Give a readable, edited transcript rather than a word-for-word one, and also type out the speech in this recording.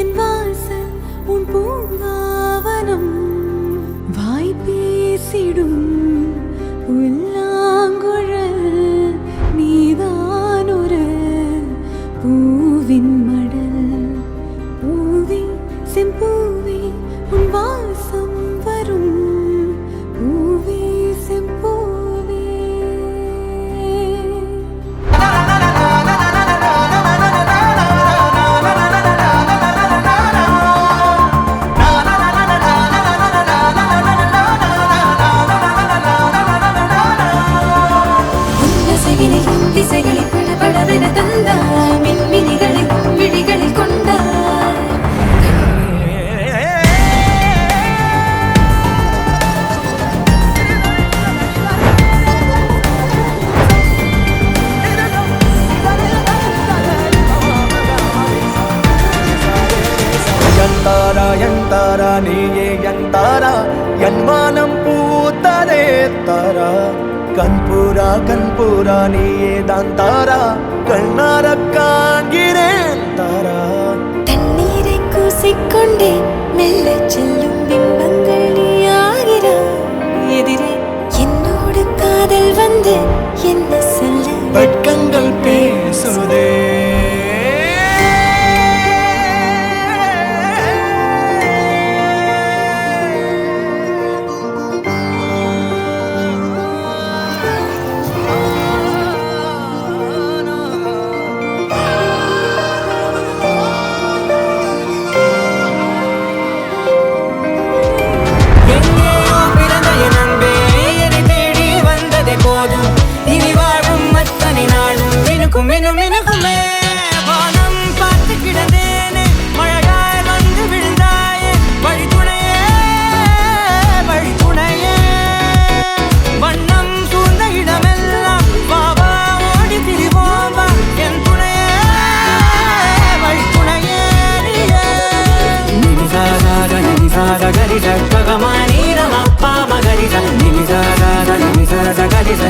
என் வாசல் உன் பூங்காவனம் வாய் பேசிடும் புல்லாங்குழல் நீதான் ஒரு பூவின் மடல் பூவே செம்பூவே உன் வாசம் வரும் பூவே செம்பூவே திசைகளை படபடவென தந்தாய் மின்மினிகளை விழிகளில் கொண்டாய் யந்தாரா யந்தாரா நீயே யந்தாரா என் வானம் பூத்ததே தாரா கண்பூரா நீயே தான் தாரா கண்ணார காண்கிறேன் தாரா தண்ணீரை கூசிக்கொண்டே மெல்ல செல்லும் பிம்பங்கள் நீயாகிறாய் எதிரே என்னோடு காதல் வந்து என்ன சொல்ல வெட்கங்கள் பேசுதே மினுமினுக்குமே வானம் பார்த்து கிடந்தேனே மழையாய் வந்து விழுந்தாயே வழித்துணையே வழித்துணையே வண்ணம் சூழ்ந்த இடமெல்லாம் பாவா ஓடி திரிவோம் வா என் துணையே வழித்துணையே நிலிசாராக நிலிசார கரிச ககமானீரம் அப்பா மகரிச நிலிசாராக நிலிசார கரிச